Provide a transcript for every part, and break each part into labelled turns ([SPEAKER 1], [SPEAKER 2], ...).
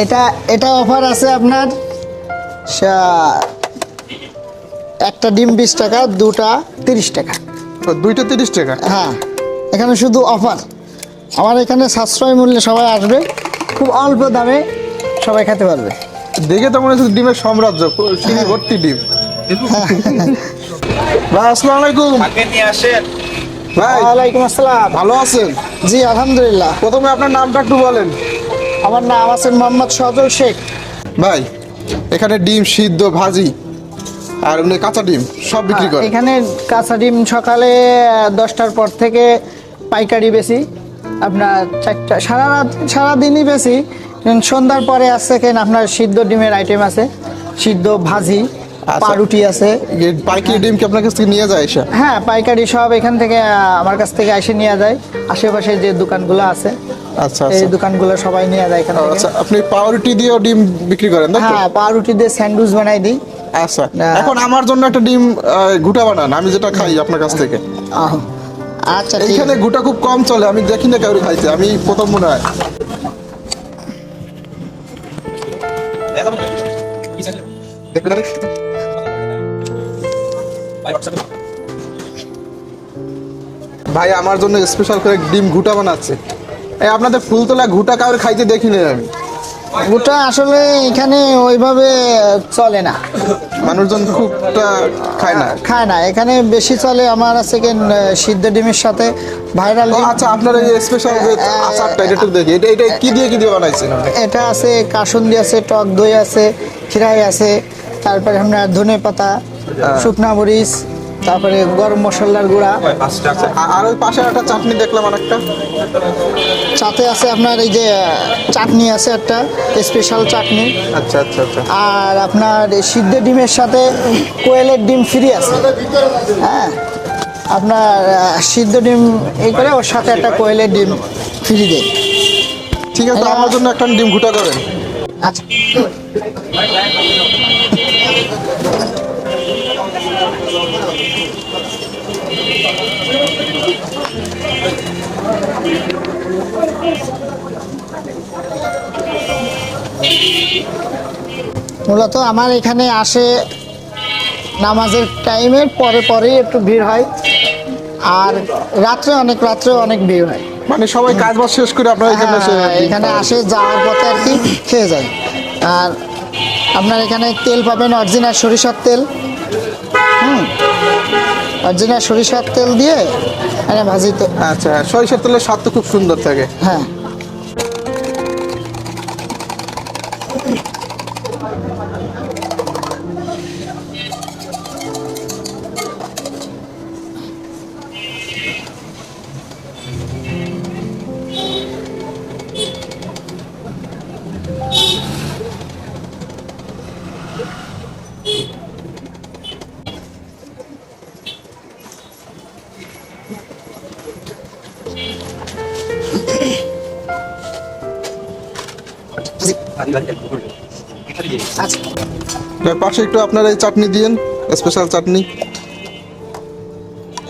[SPEAKER 1] এটা এটা অফার আছে আপনার একটা ডিম 20 টাকা, দুটা 30 টাকা।
[SPEAKER 2] দুইটা 30 টাকা?
[SPEAKER 1] হ্যাঁ, এখানে শুধু অফার। আমার এখানে সাশ্রয় মূল্যে সবাই আসবে, খুব অল্প দামে সবাই খেতে পারবে।
[SPEAKER 2] দেখে তো মনে হচ্ছে ডিমের সাম্রাজ্য, সিঁড়ি ভর্তি ডিম। ভাই আসসালামু আলাইকুম। ভাই
[SPEAKER 1] ওয়ালাইকুম আসসালাম।
[SPEAKER 2] ভালো আছেন?
[SPEAKER 1] জি আলহামদুলিল্লাহ।
[SPEAKER 2] প্রথমে আপনার নামটা একটু বলেন।
[SPEAKER 1] আমার নাম আছে মোহাম্মদ সজল শেখ।
[SPEAKER 2] ভাই এখানে ডিম সিদ্ধ, ভাজি আর এমনি কাঁচা ডিম সব বিক্রি করে?
[SPEAKER 1] এখানে কাঁচা ডিম সকালে 10টার পর থেকে পাইকারি বেশি, আপনার 4টা সারাদিনই বেশি। সন্ধ্যার পরে আছে কেন আপনার সিদ্ধ ডিমের আইটেম আছে, সিদ্ধ ভাজি, পাউরুটি আছে।
[SPEAKER 2] পাইকারি ডিম কি আপনার কাছ থেকে নিয়ে যায় এসে?
[SPEAKER 1] হ্যাঁ, পাইকারি সব এখান থেকে আমার কাছ থেকে এসে নিয়ে যায়। আশেপাশে যে দোকানগুলো আছে
[SPEAKER 2] আচ্ছা
[SPEAKER 1] এই দোকানগুলো সবাই নিয়ে যায় এখান থেকে।
[SPEAKER 2] আচ্ছা, আপনি পাউরুটি দিয়েও ডিম বিক্রি করেন তাই তো?
[SPEAKER 1] হ্যাঁ, পাউরুটি দিয়ে স্যান্ডউইচ বানাই দিই।
[SPEAKER 2] আচ্ছা, এখন আমার জন্য একটা ডিম গুটা বানান, আমি যেটা খাই আপনার কাছ থেকে।
[SPEAKER 1] আচ্ছা, ঠিক
[SPEAKER 2] এখানে
[SPEAKER 1] আছে।
[SPEAKER 2] গুটা খুব কম চলে, আমি দেখি না কাউকে খাইতে, আমি প্রথম মনে হয়। ভাই আমার জন্য স্পেশাল করে ডিম ঘুটা বানাচ্ছে। এই আপনাদের ফুলতলা ঘুটা কাউকে খাইতে দেখি না আমি।
[SPEAKER 1] ওটা আসলে এখানে ওইভাবে চলে না,
[SPEAKER 2] মানুষজন খুবটা খায় না।
[SPEAKER 1] এখানে বেশি চলে আমার আছে কেন সিদ্ধ ডিমের সাথে ভাইরাল।
[SPEAKER 2] আচ্ছা, আপনার এই স্পেশাল যে আচারটা এটা একটু দেখি, এটা কি দিয়ে বানাইছেন আপনি?
[SPEAKER 1] এটা আছে কাসুন্দি আছে, টক দই আছে, খিরাই আছে, তারপরে আপনার ধনে পাতা, শুকনা মরিচ, তারপরে গরম মশলার গুঁড়া।
[SPEAKER 2] আর ওই পাশে একটা চাটনি দেখলাম, আরেকটা
[SPEAKER 1] সাথে আছে আপনার এই যে চাটনি আছে, একটা স্পেশাল চাটনি।
[SPEAKER 2] আচ্ছা আচ্ছা আচ্ছা।
[SPEAKER 1] আর আপনার সিদ্ধ ডিমের সাথে কোয়েলের ডিম ফ্রি আছে। হ্যাঁ, আপনার সিদ্ধ ডিম এই করে ওর সাথে একটা কোয়েলের ডিম ফ্রি দেয়।
[SPEAKER 2] ঠিক আছে, আমার জন্য একটা ডিম ঘুটা করেন।
[SPEAKER 1] আচ্ছা, মূলত আমার এখানে আসে নামাজের টাইমের পরেই একটু ভিড় হয়, আর রাত্রে অনেক ভিড় হয়।
[SPEAKER 2] মানে সবাই কাজ বাজ শেষ করে আপনার এখানে
[SPEAKER 1] এখানে আসে, যাওয়ার পথে আর কি খেয়ে যায়। আর আপনার এখানে তেল পাবেন অরিজিনাল সরিষার তেল। অরিজিনাল সরিষার তেল দিয়ে এখানে ভাজি তো।
[SPEAKER 2] আচ্ছা, সরিষার তেলের স্বাদ তো খুব সুন্দর থাকে।
[SPEAKER 1] হ্যাঁ,
[SPEAKER 2] পাশে একটু আপনার এই চাটনি দিয়েন, স্পেশাল চাটনি।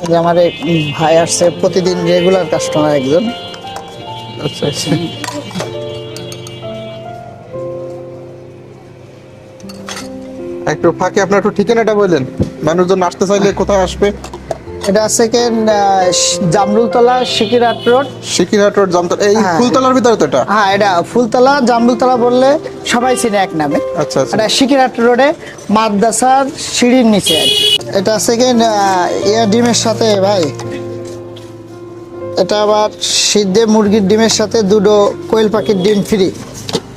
[SPEAKER 1] এই যে আমার এক ভাই আসছে, প্রতিদিন রেগুলার কাস্টমার একজন।
[SPEAKER 2] আচ্ছা আচ্ছা। একটু ফাঁকে আপনার একটু ঠিকানাটা বললেন, মানুষজন আসতে চাইলে কোথায় আসবে?
[SPEAKER 1] এটা আছে কেন জামরুলতলা, সিকিরহাট রোড।
[SPEAKER 2] সিকিরহাট রোড, জামতলা, এই
[SPEAKER 1] হ্যাঁ।
[SPEAKER 2] ফুলতলার ভিতরে তো এটা?
[SPEAKER 1] হ্যাঁ, এটা ফুলতলা, জামরুলতলা বললে সবাই চিনে এক নামে।
[SPEAKER 2] আচ্ছা আচ্ছা।
[SPEAKER 1] এটা সিকিরহাট রোডে মাদ্রাসার সিঁড়ির নিচে আর কি। এটা আছে কেন ডিমের সাথে ভাই, এটা আবার সিদ্ধে মুরগির ডিমের সাথে দুটো কোয়েল পাখির ডিম ফ্রি,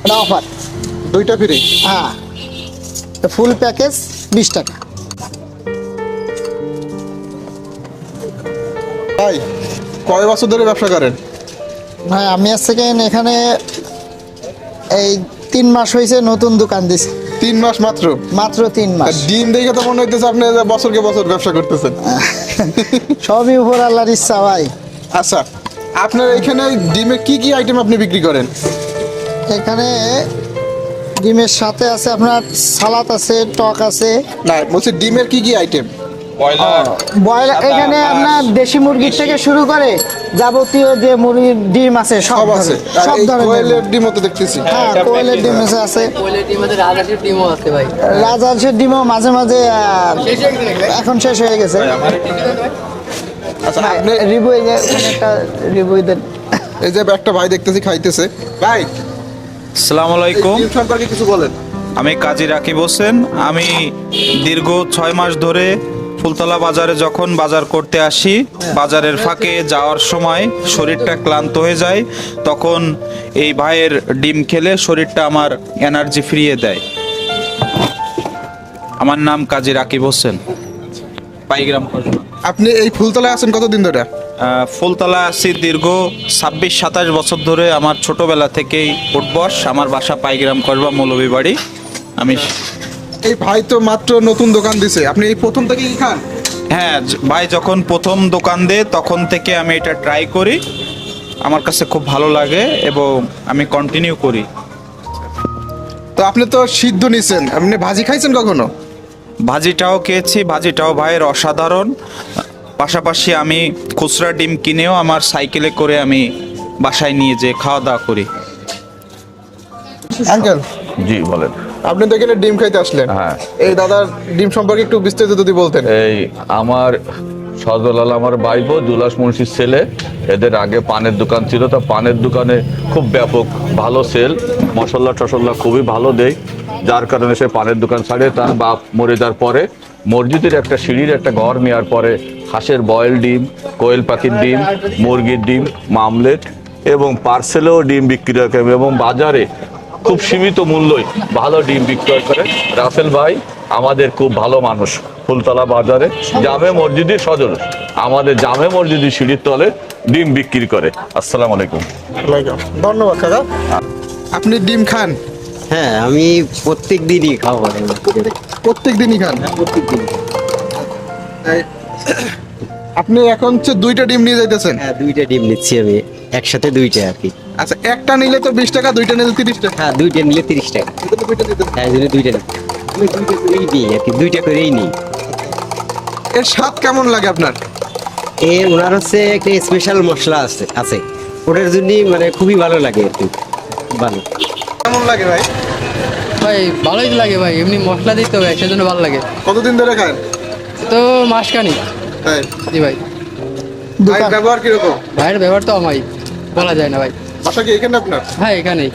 [SPEAKER 1] এটা অফার।
[SPEAKER 2] দুইটা ফ্রি?
[SPEAKER 1] হ্যাঁ, ফুল প্যাকেজ 20 টাকা।
[SPEAKER 2] ভাই কয় বছর ধরে ব্যবসা করেন?
[SPEAKER 1] ভাই আমি আজকে এখানে এই 3 মাস হয়েছে, নতুন দোকান দিছি।
[SPEAKER 2] 3 মাস মাত্র?
[SPEAKER 1] মাত্র 3 মাস।
[SPEAKER 2] ডিম দেখে তো মনে হইতেছে আপনি বছরকে বছর ব্যবসা করতেছেন।
[SPEAKER 1] সবই উপর আল্লাহর ইচ্ছা ভাই।
[SPEAKER 2] আচ্ছা, আপনার এখানে ডিমে কি কি আইটেম আপনি বিক্রি করেন?
[SPEAKER 1] এখানে ডিমের সাথে আছে আপনার সালাদ আছে, টক আছে।
[SPEAKER 2] না, বলছি ডিমের কি কি আইটেম?
[SPEAKER 1] ব্রয়লার এখানে আপনার দেশি মুরগির থেকে শুরু করে যাবতীয় যে মুরগির ডিম আছে সব
[SPEAKER 2] সব আছে
[SPEAKER 1] ধরনের,
[SPEAKER 2] আর
[SPEAKER 1] সব
[SPEAKER 2] এই
[SPEAKER 1] ধরনের
[SPEAKER 2] কোয়েলের ডিমও তো দেখতেছি
[SPEAKER 1] হ্যাঁ কোয়েলের ডিম আছে
[SPEAKER 3] কোয়েলের ডিম আছে, রাজহাঁসের ডিমও আছে ভাই।
[SPEAKER 1] রাজহাঁসের ডিমও মাঝে মাঝে এখন শেষ হয়ে গেছে
[SPEAKER 2] আচ্ছা আপনি
[SPEAKER 1] রিবুই যে ওখানে একটা রিবুই দেন
[SPEAKER 2] এই যে একটা ভাই দেখতেছি খাইতেছে ভাই
[SPEAKER 4] আসসালামু
[SPEAKER 2] এই
[SPEAKER 4] আলাইকুম,
[SPEAKER 2] ডিম সম্পর্কে কিছু বলেন।
[SPEAKER 4] আমি কাজী রাকিব হোসেন। আমি দীর্ঘ 6 মাস ধরে ফুলতলা বাজারে যখন বাজার করতে আসি, বাজারের ফাঁকে যাওয়ার সময় শরীরটা ক্লান্ত হয়ে যায়, তখন এই ভাইয়ের ডিম খেলে শরীরটা আমার এনার্জি ফিরিয়ে দেয়। আমার নাম কাজী রাকিব হোসেন, পাইগ্রাম কসবা।
[SPEAKER 2] আপনি এই ফুলতলায় আছেন কতদিন ধরে?
[SPEAKER 4] ফুলতলা আছি দীর্ঘ 26-27 বছর ধরে। আমার ছোটবেলা থেকেই উঠবস। আমার বাসা পাইগ্রাম কসবা, মৌলভী বাড়ি। আমি
[SPEAKER 2] এই ভাই তো মাত্র নতুন দোকান দিছে, আপনি এই প্রথম থেকেই খান?
[SPEAKER 4] হ্যাঁ, ভাই যখন প্রথম দোকান দেয় তখন থেকে আমি এটা ট্রাই করি। আমার কাছে খুব ভালো লাগে এবং আমি কন্টিনিউ করি।
[SPEAKER 2] তো আপনি তো সিদ্ধ নিছেন, আপনি ভাজি খাইছেন কখনো?
[SPEAKER 4] ভাজিটাও খেয়েছি, ভাজিটাও ভাইয়ের অসাধারণ। পাশাপাশি আমি খুচরা ডিম কিনেও আমার সাইকেলে করে আমি বাসায় নিয়ে যেয়ে খাওয়া দাওয়া করি।
[SPEAKER 2] আঙ্কেল
[SPEAKER 5] জি বলেন।
[SPEAKER 2] আপনি তো এখানে ডিম খাইতে আসলেন,
[SPEAKER 5] হ্যাঁ।
[SPEAKER 2] এই দাদার ডিম সম্পর্কে একটু বিস্তারিত যদি বলতেন।
[SPEAKER 5] এই আমার সজলাল আমার ভাইপো জুলাস মুন্সির ছেলে। এদের আগে পানের দোকান ছিল, তা পানের দোকানে খুব ব্যাপক ভালো সেল, মশলা টশলা খুবই ভালো দেয়, যার কারণে সে পানের দোকান ছাড়ে। তার বাপ মরে যাওয়ার পরে মসজিদের একটা সিঁড়ির একটা ঘর নেওয়ার পরে হাঁসের বয়েল ডিম, কোয়েল পাখির ডিম, মুরগির ডিম, মামলেট এবং পার্সেলেও ডিম বিক্রি করে এবং বাজারে খুব সীমিত মূল্যই ভালো ডিম বিক্রয় করে। রাসেল ভাই আমাদের খুব ভালো মানুষ। ফুলতলা বাজারে জামে মসজিদের সজল, আমাদের জামে মসজিদের সিঁড়ির তলে ডিম বিক্রি করে। আসসালামু আলাইকুম।
[SPEAKER 2] ধন্যবাদ কাকা। আপনি ডিম খান?
[SPEAKER 3] হ্যাঁ, আমি প্রত্যেক দিনই খাবো।
[SPEAKER 2] প্রত্যেক দিনই খান? এই, আপনি এখন হচ্ছে 2টা ডিম নিয়ে যাইতেছেন?
[SPEAKER 3] হ্যাঁ, 2টা ডিম নিচ্ছি আমি একসাথে, 2টা আর কি।
[SPEAKER 2] আচ্ছা, একটা নিলে তো 20 টাকা, 2টা নিলে 30 টাকা।
[SPEAKER 3] হ্যাঁ, 2টা নিলে 30 টাকা।
[SPEAKER 2] এজন্য 2টা দিতেছেন।
[SPEAKER 3] হ্যাঁ, এই জন্য 2টা নিই। আমি 2টা করেই নিই আর কি, 2টা করেই নিই।
[SPEAKER 2] এর স্বাদ কেমন লাগে আপনার?
[SPEAKER 3] ওনার হচ্ছে একটা স্পেশাল মশলা আছে ওটার জন্যই মানে খুবই ভালো লাগে আর কি। ভালো
[SPEAKER 2] কেমন লাগে ভাই?
[SPEAKER 6] ভাই ভালোই লাগে ভাই, এমনি মশলা দিতে হবে সেজন্য ভালো লাগে।
[SPEAKER 2] কতদিন ধরে খান?
[SPEAKER 6] তো মাসখানি।
[SPEAKER 2] তাই?
[SPEAKER 6] জি ভাই।
[SPEAKER 2] ভাই ব্যবহার কিরকম?
[SPEAKER 6] ভাইয়ের ব্যবহার তো আমাই বলা যায় না ভাই।
[SPEAKER 2] বাসা কি এখানে আপনার?
[SPEAKER 6] হ্যাঁ, এখানেই।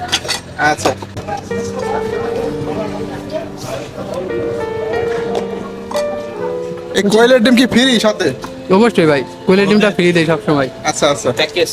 [SPEAKER 2] আচ্ছা, এই কোয়েলের ডিম কি ফ্রি সাথে?
[SPEAKER 6] অবশ্যই ভাই, কোয়েলের ডিমটা ফ্রি দেয় সবসময়।
[SPEAKER 2] আচ্ছা আচ্ছা।
[SPEAKER 4] প্যাকেজ